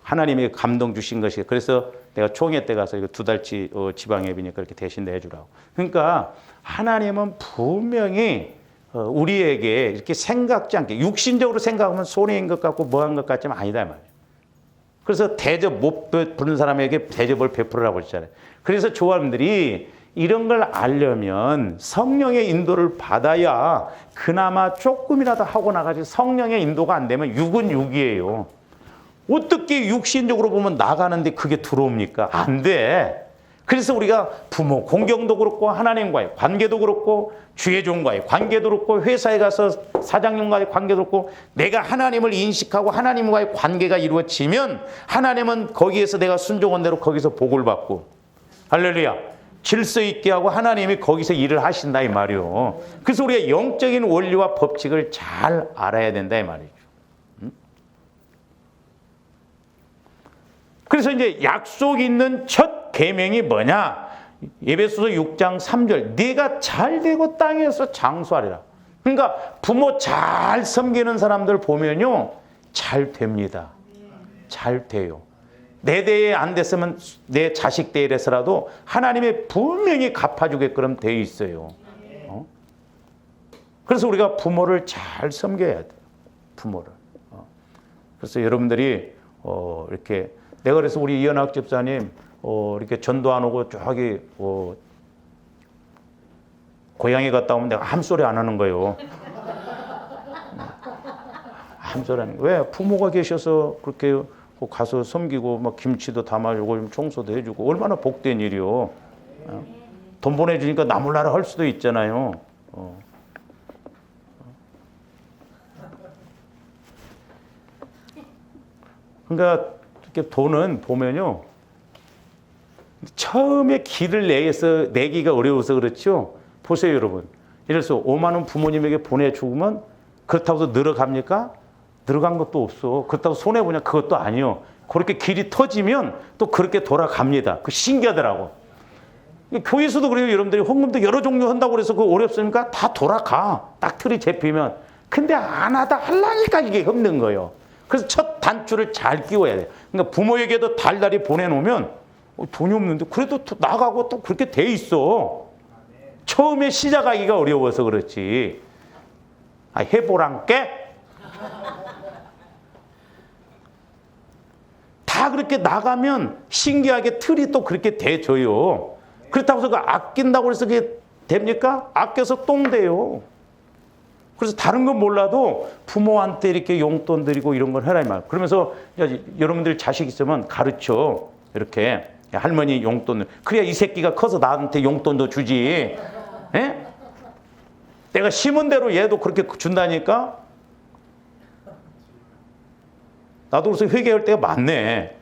Speaker 1: 하나님이 감동 주신 것이 그래서 내가 총회 때 가서 이거 2달치 지방예비니까 그렇게 대신 내주라고. 그러니까 하나님은 분명히 우리에게 이렇게 생각지 않게 육신적으로 생각하면 손해인 것 같고 뭐한 것 같지만 아니다 말이에요. 그래서 대접 못 부른 사람에게 대접을 베풀으라고 했잖아요. 그래서 조합원들이 이런 걸 알려면 성령의 인도를 받아야 그나마 조금이라도 하고 나가지 성령의 인도가 안 되면 육은 육이에요. 어떻게 육신적으로 보면 나가는데 그게 들어옵니까? 안 돼. 그래서 우리가 부모 공경도 그렇고 하나님과의 관계도 그렇고 주의 종과의 관계도 그렇고 회사에 가서 사장님과의 관계도 그렇고 내가 하나님을 인식하고 하나님과의 관계가 이루어지면 하나님은 거기에서 내가 순종한 대로 거기서 복을 받고 할렐루야 질서 있게 하고 하나님이 거기서 일을 하신다 이 말이요. 그래서 우리가 영적인 원리와 법칙을 잘 알아야 된다 이 말이죠. 그래서 이제 약속 있는 첫 계명이 뭐냐? 에베소서 6장 3절 네가 잘되고 땅에서 장수하리라. 그러니까 부모 잘 섬기는 사람들 보면요 잘 됩니다. 잘 돼요. 내 대에 안 됐으면 내 자식 대에서라도 하나님이 분명히 갚아주게끔 돼 있어요. 그래서 우리가 부모를 잘 섬겨야 돼요. 부모를. 그래서 여러분들이 이렇게 내가 그래서 우리 이현학 집사님 이렇게 전도 안 오고 저기 고향에 갔다 오면 내가 아무 소리 안 하는 거예요. 아무 소리 안 하는 거예요. 왜? 부모가 계셔서 그렇게 가서 섬기고 막 김치도 담아주고 청소도 해주고 얼마나 복된 일이요. 돈 보내주니까 나 몰라라 할 수도 있잖아요. 그러니까 이렇게 돈은 보면요. 처음에 길을 내기가 어려워서 그렇죠. 보세요, 여러분. 예를 들어서 5만 원 부모님에게 보내주면 그렇다고 해서 늘어갑니까? 늘어간 것도 없어. 그렇다고 손해보냐? 그것도 아니요. 그렇게 길이 터지면 또 그렇게 돌아갑니다. 그 신기하더라고. 교회에서도 그래요. 여러분들이 헌금도 여러 종류 한다고 그래서 그거 어렵습니까? 다 돌아가. 딱 틀이 잡히면. 근데 안 하다 하려니까 이게 힘든 거예요. 그래서 첫 단추를 잘 끼워야 돼요. 그러니까 부모에게도 달달이 보내놓으면 돈이 없는데 그래도 또 나가고 또 그렇게 돼 있어. 처음에 시작하기가 어려워서 그렇지. 해보란께? 다 그렇게 나가면 신기하게 틀이 또 그렇게 돼줘요. 그렇다고 해서 아낀다고 해서 그게 됩니까? 아껴서 똥 돼요. 그래서 다른 건 몰라도 부모한테 이렇게 용돈 드리고 이런 걸 해라 이 말. 그러면서 여러분들 자식 있으면 가르쳐. 이렇게 할머니 용돈을. 그래야 이 새끼가 커서 나한테 용돈도 주지. 에? 내가 심은 대로 얘도 그렇게 준다니까? 나도 그래서 회개할 때가 많네.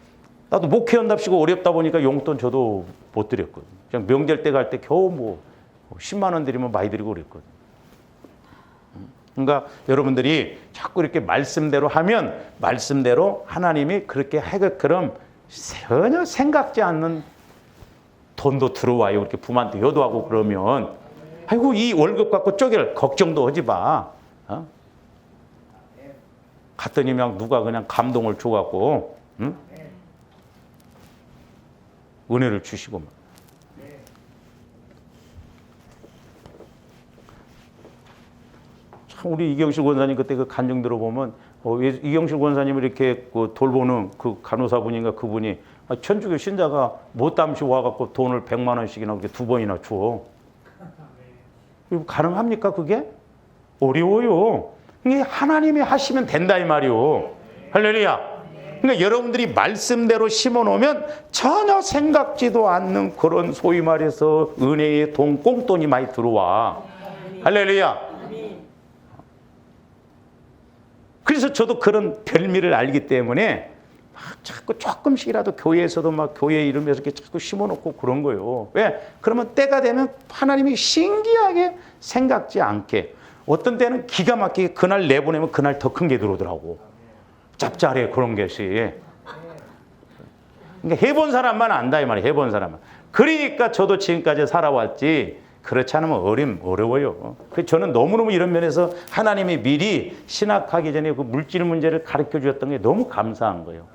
Speaker 1: 나도 목회한답시고 어렵다 보니까 용돈 저도 못 드렸거든. 그냥 명절 때 갈 때 겨우 뭐 10만 원 드리면 많이 드리고 그랬거든. 그러니까 여러분들이 자꾸 이렇게 말씀대로 하면 말씀대로 하나님이 그렇게 하게끔 전혀 생각지 않는 돈도 들어와요. 이렇게 부모한테 효도하고 그러면 아이고 이 월급 갖고 쪼갤 걱정도 하지 마. 어? 갔더니 막 누가 그냥 감동을 줘갖고 응? 은혜를 주시고 막. 참 우리 이경실 권사님 그때 그 간증 들어보면 이경실 권사님을 이렇게 그 돌보는 그 간호사분인가 그분이 천주교 신자가 못담시 와갖고 돈을 100만 원씩이나 그렇게 2번이나 줘. 이거 가능합니까 그게? 어려워요. 이게 하나님이 하시면 된다 이 말이요. 할렐루야. 그러니까 여러분들이 말씀대로 심어놓으면 전혀 생각지도 않는 그런 소위 말해서 은혜의 돈, 꽁돈이 많이 들어와. 할렐루야. 그래서 저도 그런 별미를 알기 때문에 자꾸 조금씩이라도 교회에서도 막 교회 이름에서 이렇게 자꾸 심어놓고 그런 거예요. 왜? 그러면 때가 되면 하나님이 신기하게 생각지 않게 어떤 때는 기가 막히게 그날 내보내면 그날 더 큰 게 들어오더라고. 짭짤해 그런 것이. 그러니까 해본 사람만 안다 이 말이에요. 해본 사람만. 그러니까 저도 지금까지 살아왔지. 그렇지 않으면 어려워요. 그래서 저는 너무너무 이런 면에서 하나님이 미리 신학하기 전에 그 물질 문제를 가르쳐 주셨던 게 너무 감사한 거예요.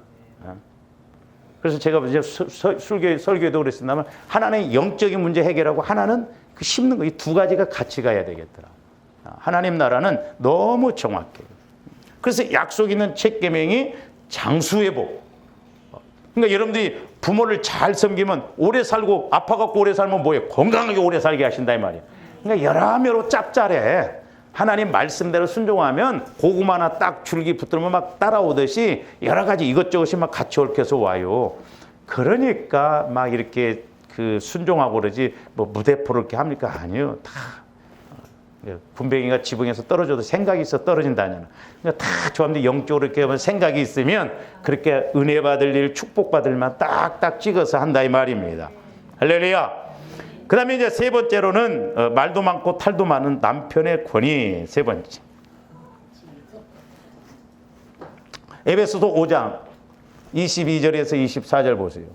Speaker 1: 그래서 제가 이제 설교에도 그랬습니다만 하나는 영적인 문제 해결하고 하나는 그 심는 거 이 두 가지가 같이 가야 되겠더라. 하나님 나라는 너무 정확해요. 그래서 약속 있는 첫 계명이 장수의 복. 그러니까 여러분들이 부모를 잘 섬기면 오래 살고 아파갖고 오래 살면 뭐예요? 건강하게 오래 살게 하신다 이 말이에요. 그러니까 여러모로 짭짤해. 하나님 말씀대로 순종하면 고구마 하나 딱 줄기 붙들면 막 따라오듯이 여러 가지 이것저것이 막 같이 얽혀서 와요. 그러니까 막 이렇게 그 순종하고 그러지 뭐 무대포를 이렇게 합니까? 아니요. 다 군뱅이가 지붕에서 떨어져도 생각이 있어 떨어진다잖아. 그러니까 다 좋아하는데 영적으로 이렇게 하면 생각이 있으면 그렇게 은혜 받을 일, 축복 받을 만 딱딱 찍어서 한다 이 말입니다. 할렐루야. 그 다음에 이제 세 번째로는 말도 많고 탈도 많은 남편의 권위. 세 번째. 에베소서 5장 22절에서 24절 보세요.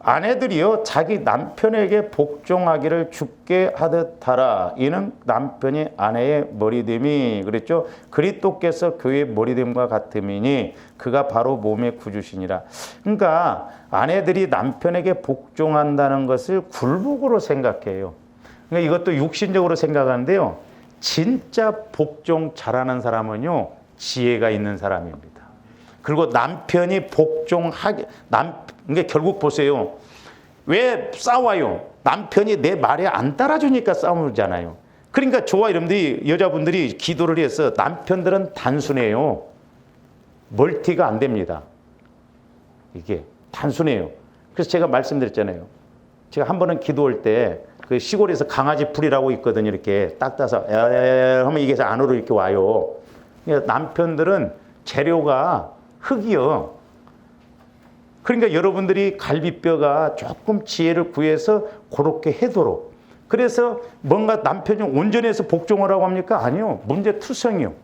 Speaker 1: 아내들이요 자기 남편에게 복종하기를 주께 하듯 하라. 이는 남편이 아내의 머리됨이 그랬죠. 그리스도께서 교회의 머리됨과 같음이니 그가 바로 몸의 구주시니라. 그러니까 아내들이 남편에게 복종한다는 것을 굴복으로 생각해요. 그러니까 이것도 육신적으로 생각하는데요. 진짜 복종 잘하는 사람은요 지혜가 있는 사람입니다. 그리고 남편이 복종하게 그러니까 결국 보세요. 왜 싸워요? 남편이 내 말에 안 따라주니까 싸우잖아요. 그러니까 저와 여러분들이 여자분들이 기도를 해서 남편들은 단순해요. 멀티가 안 됩니다. 이게 단순해요. 그래서 제가 말씀드렸잖아요. 제가 한 번은 기도할 때 그 시골에서 강아지 풀이라고 있거든요. 이렇게 딱 따서 하면 이게 안으로 이렇게 와요. 그러니까 남편들은 재료가 흙이요. 그러니까 여러분들이 갈비뼈가 조금 지혜를 구해서 그렇게 해도록. 그래서 뭔가 남편이 온전해서 복종하라고 합니까? 아니요. 문제투성이요.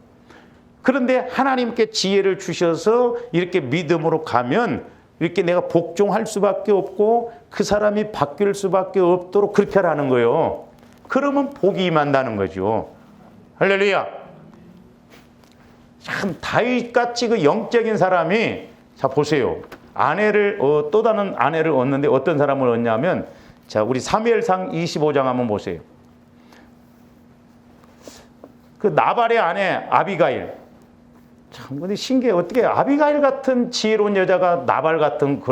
Speaker 1: 그런데 하나님께 지혜를 주셔서 이렇게 믿음으로 가면 이렇게 내가 복종할 수밖에 없고 그 사람이 바뀔 수밖에 없도록 그렇게 하라는 거예요. 그러면 복이 임한다는 거죠. 할렐루야. 참 다윗같이 그 영적인 사람이, 자 보세요. 또 다른 아내를 얻는데 어떤 사람을 얻냐면, 자 우리 사무엘상 25장 한번 보세요. 그 나발의 아내 아비가일. 참 근데 신기해. 어떻게 아비가일 같은 지혜로운 여자가 나발 같은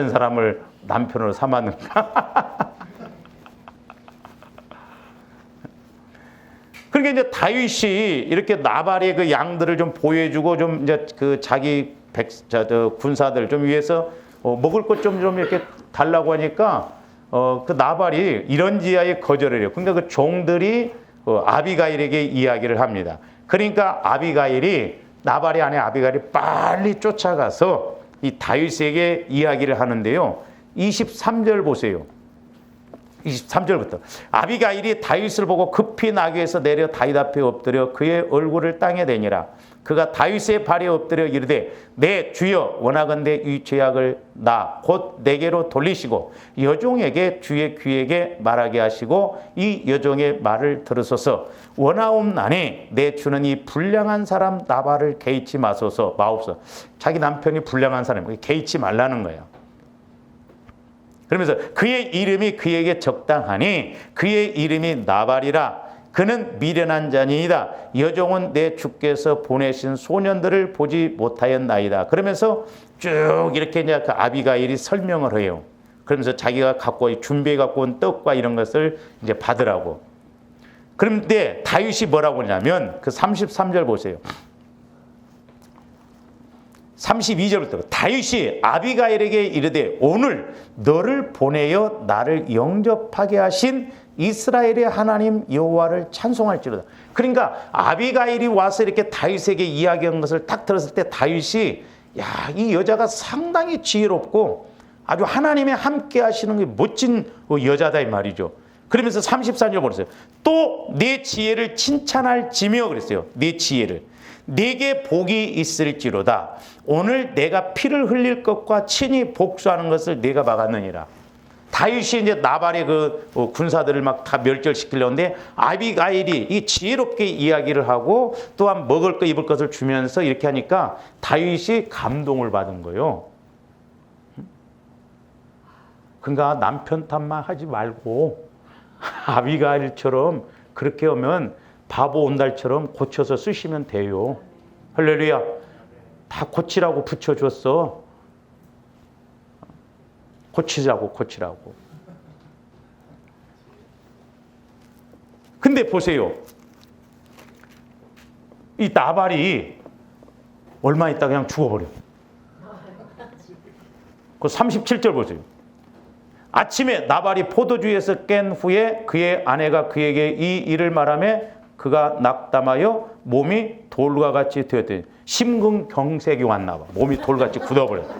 Speaker 1: 사람을 남편으로 삼았는가? 그러니까 이제 다윗이 이렇게 나발의 그 양들을 좀 보여주고 좀 이제 그 자기 군사들 좀 위해서 먹을 것 좀 이렇게 달라고 하니까 그 나발이 이런지하에 거절을 해요. 그러니까 그 종들이 아비가일에게 이야기를 합니다. 그러니까 나발의 아내 아비가일이 빨리 쫓아가서 이 다윗에게 이야기를 하는데요. 23절 보세요. 23절부터 아비가일이 다윗을 보고 급히 나귀에서 내려 다윗 앞에 엎드려 그의 얼굴을 땅에 대니라. 그가 다윗의 발에 엎드려 이르되 내 주여 원하건대 이 죄악을 나 곧 내게로 돌리시고 여종에게 주의 귀에게 말하게 하시고 이 여종의 말을 들으소서. 원하옵나니 내 주는 이 불량한 사람 나발을 개의치 마소서. 마옵소서. 자기 남편이 불량한 사람이고 개의치 말라는 거예요. 그러면서 그의 이름이 그에게 적당하니 그의 이름이 나발이라. 그는 미련한 자니이다. 여종은 내 주께서 보내신 소년들을 보지 못하였나이다. 그러면서 쭉 이렇게 이제 그 아비가일이 설명을 해요. 그러면서 자기가 준비해 갖고 온 떡과 이런 것을 이제 받으라고. 그런데 다윗이 뭐라고 하냐면 그 33절 보세요. 32절부터 다윗이 아비가일에게 이르되 오늘 너를 보내어 나를 영접하게 하신 이스라엘의 하나님 여호와를 찬송할지로다. 그러니까 아비가일이 와서 이렇게 다윗에게 이야기한 것을 딱 들었을 때 다윗이 이 여자가 상당히 지혜롭고 아주 하나님의 함께 하시는 게 멋진 여자다 이 말이죠. 그러면서 34절 보세요. 또 내 지혜를 칭찬할지며 그랬어요. 내 지혜를. 네게 복이 있을지로다. 오늘 내가 피를 흘릴 것과 친히 복수하는 것을 네가 막았느니라. 다윗이 이제 나발의 그 군사들을 막 다 멸절시키려는데 아비가일이 이 지혜롭게 이야기를 하고 또한 먹을 것 입을 것을 주면서 이렇게 하니까 다윗이 감동을 받은 거예요. 그러니까 남편 탓만 하지 말고 아비가일처럼 그렇게 하면 바보 온달처럼 고쳐서 쓰시면 돼요. 할렐루야. 다 고치라고 붙여줬어. 고치라고. 근데 보세요. 이 나발이 얼마 있다 그냥 죽어버려. 그 37절 보세요. 아침에 나발이 포도주에서 깬 후에 그의 아내가 그에게 이 일을 말하며 그가 낙담하여 몸이 돌과 같이 되었더니 심근경색이 왔나 봐. 몸이 돌같이 굳어버렸어.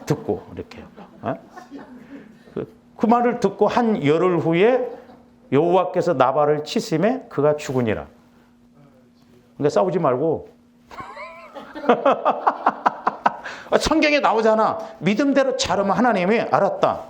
Speaker 1: 듣고 이렇게. 그 말을 듣고 한 열흘 후에 여호와께서 나발을 치심에 그가 죽으니라. 그러니까 싸우지 말고. 성경에 나오잖아. 믿음대로 잘하면 하나님이 알았다.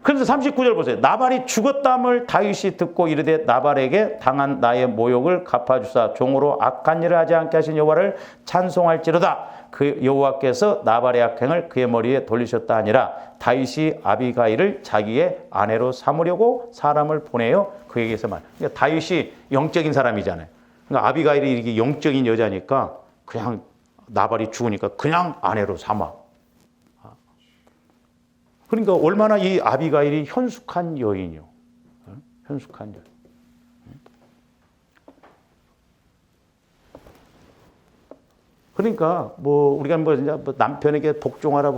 Speaker 1: 그래서 39절 보세요. 나발이 죽었담을 다윗이 듣고 이르되 나발에게 당한 나의 모욕을 갚아주사 종으로 악한 일을 하지 않게 하신 여호와를 찬송할지로다. 그 여호와께서 나발의 악행을 그의 머리에 돌리셨다 하니라. 다윗이 아비가일을 자기의 아내로 삼으려고 사람을 보내어 그에게서 말. 그러니까 다윗이 영적인 사람이잖아요. 그러니까 아비가일이 이렇게 영적인 여자니까 그냥 나발이 죽으니까 그냥 아내로 삼아. 그러니까 얼마나 이 아비가일이 현숙한 여인이요. 현숙한 여인. 그러니까 우리가 남편에게 복종하라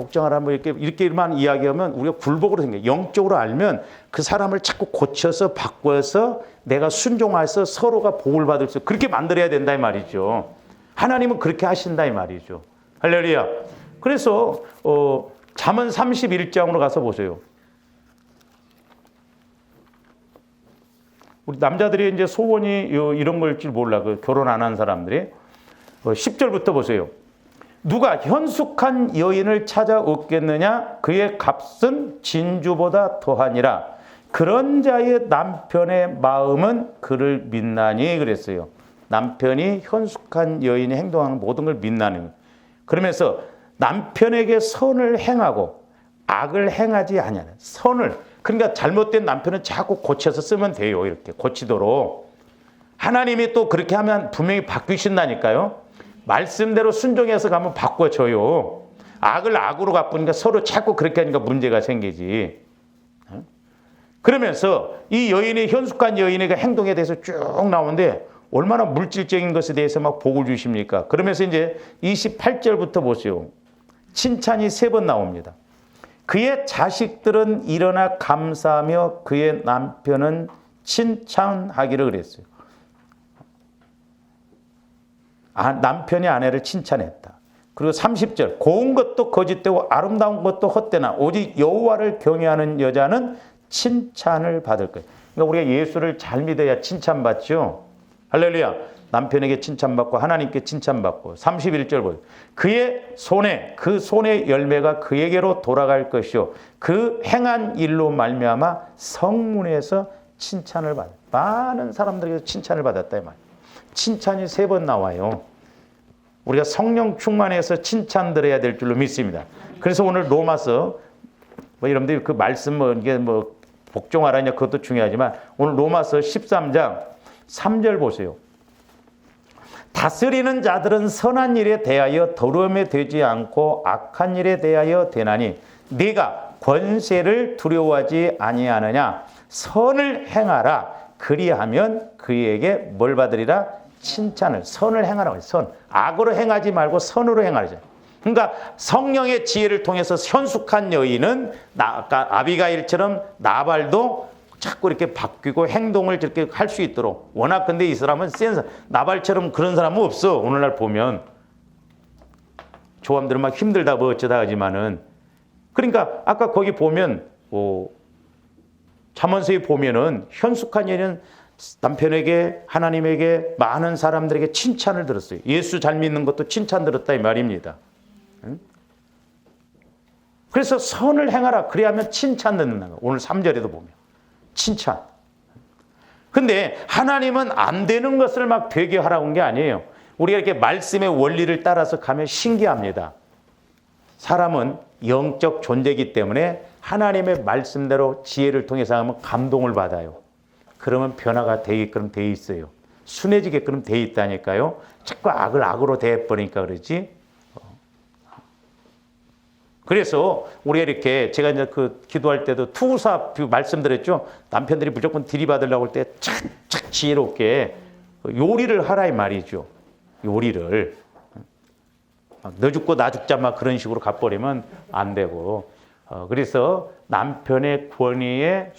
Speaker 1: 이렇게만 이야기하면 우리가 굴복으로 생겨요. 영적으로 알면 그 사람을 자꾸 고쳐서 바꿔서 내가 순종해서 서로가 복을 받을 수 그렇게 만들어야 된다 이 말이죠. 하나님은 그렇게 하신다 이 말이죠. 할렐루야. 그래서 잠언 31장으로 가서 보세요. 우리 남자들이 이제 소원이 이런 걸 줄 몰라. 그 결혼 안 한 사람들이. 10절부터 보세요. 누가 현숙한 여인을 찾아 얻겠느냐? 그의 값은 진주보다 더하니라. 그런 자의 남편의 마음은 그를 믿나니 그랬어요. 남편이 현숙한 여인이 행동하는 모든 걸 믿나니. 그러면서 남편에게 선을 행하고 악을 행하지 아니하는 선을. 그러니까 잘못된 남편은 자꾸 고쳐서 쓰면 돼요. 이렇게 고치도록. 하나님이 또 그렇게 하면 분명히 바뀌신다니까요. 말씀대로 순종해서 가면 바꿔줘요. 악을 악으로 갚으니까 서로 자꾸 그렇게 하니까 문제가 생기지. 그러면서 이 여인의 현숙한 여인의 행동에 대해서 쭉 나오는데 얼마나 물질적인 것에 대해서 막 복을 주십니까? 그러면서 이제 28절부터 보세요. 칭찬이 3번 나옵니다. 그의 자식들은 일어나 감사하며 그의 남편은 칭찬하기를 그랬어요. 남편이 아내를 칭찬했다. 그리고 30절 고운 것도 거짓되고 아름다운 것도 헛되나 오직 여호와를 경외하는 여자는 칭찬을 받을 거예요. 그러니까 우리가 예수를 잘 믿어야 칭찬받죠. 할렐루야. 남편에게 칭찬받고 하나님께 칭찬받고. 31절 보세요. 그의 손에 그 손의 열매가 그에게로 돌아갈 것이요 그 행한 일로 말미암아 성문에서 칭찬을 받아. 많은 사람들에게서 칭찬을 받았다 이 말이에요. 칭찬이 3번 나와요. 우리가 성령 충만해서 칭찬 드려야 될 줄로 믿습니다. 그래서 오늘 로마서 여러분들이 그 말씀 이게 복종하라냐 그것도 중요하지만 오늘 로마서 13장 3절 보세요. 다스리는 자들은 선한 일에 대하여 더러움에 되지 않고 악한 일에 대하여 되나니 네가 권세를 두려워하지 아니하느냐 선을 행하라 그리하면 그에게 뭘 받으리라 칭찬을 선을 행하라고 해요. 선 악으로 행하지 말고 선으로 행하자. 그러니까 성령의 지혜를 통해서 현숙한 여인은 아까 아비가일처럼 나발도 자꾸 이렇게 바뀌고 행동을 저렇게 할 수 있도록. 워낙 근데 이 사람은 센 사람, 나발처럼 그런 사람은 없어. 오늘날 보면 조함들은 막 힘들다 뭐 어쩌다 하지만은 그러니까 아까 거기 보면 잠언서에 보면은 현숙한 여인은 남편에게 하나님에게 많은 사람들에게 칭찬을 들었어요. 예수 잘 믿는 것도 칭찬 들었다 이 말입니다. 그래서 선을 행하라 그래야면 칭찬 듣는다. 오늘 3절에도 보면 칭찬. 근데 하나님은 안 되는 것을 막 되게 하라고 한 게 아니에요. 우리가 이렇게 말씀의 원리를 따라서 가면 신기합니다. 사람은 영적 존재이기 때문에 하나님의 말씀대로 지혜를 통해서 하면 감동을 받아요. 그러면 변화가 되게끔 돼 있어요. 순해지게끔 돼 있다니까요. 자꾸 악을 악으로 대해버리니까 그러지. 그래서 우리가 이렇게 제가 이제 그 기도할 때도 투구사 말씀드렸죠. 남편들이 무조건 들이받으려고 할 때 착착 지혜롭게 요리를 하라 이 말이죠. 요리를. 너 죽고 나 죽자 막 그런 식으로 가버리면 안 되고. 그래서 남편의 권위에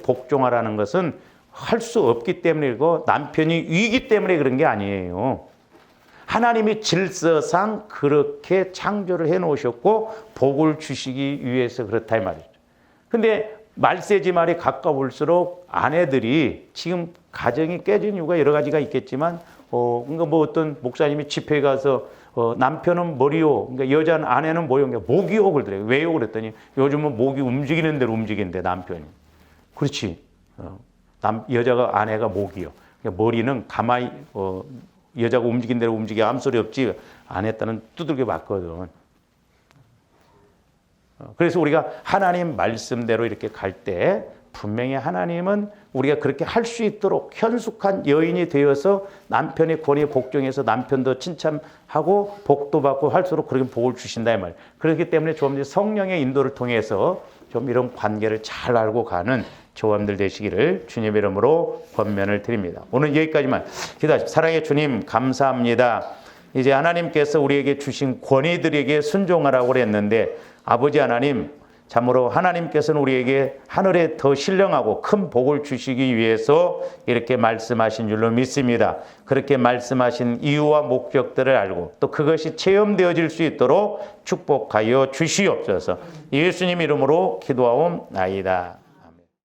Speaker 1: 복종하라는 것은 할 수 없기 때문이고 남편이 위기 때문에 그런 게 아니에요. 하나님이 질서상 그렇게 창조를 해놓으셨고 복을 주시기 위해서 그렇다 이 말이죠. 근데 말세지 말이 가까울수록 아내들이 지금 가정이 깨진 이유가 여러 가지가 있겠지만 그러니까 뭐 어떤 목사님이 집회에 가서 남편은 머리요, 그러니까 여자는 아내는 뭐요, 그러니까 목이요 그러더래요. 왜요 그랬더니 요즘은 목이 움직이는 대로 움직인대 남편이. 그렇지. 여자가 아내가 목이요. 그러니까 머리는 가만히 여자가 움직인 대로 움직여 아무 소리 없지 안 했다는 두들겨 맞거든. 그래서 우리가 하나님 말씀대로 이렇게 갈 때 분명히 하나님은 우리가 그렇게 할 수 있도록 현숙한 여인이 되어서 남편의 권위에 복종해서 남편도 칭찬하고 복도 받고 할수록 그렇게 복을 주신다 이 말. 그렇기 때문에 좀 성령의 인도를 통해서 좀 이런 관계를 잘 알고 가는 조함들 되시기를 주님의 이름으로 권면을 드립니다. 오늘 여기까지만 기도하십시오. 사랑의 주님 감사합니다. 이제 하나님께서 우리에게 주신 권위들에게 순종하라고 그랬는데 아버지 하나님 참으로 하나님께서는 우리에게 하늘에 더 신령하고 큰 복을 주시기 위해서 이렇게 말씀하신 줄로 믿습니다. 그렇게 말씀하신 이유와 목적들을 알고 또 그것이 체험되어질 수 있도록 축복하여 주시옵소서. 예수님 이름으로 기도하옵나이다.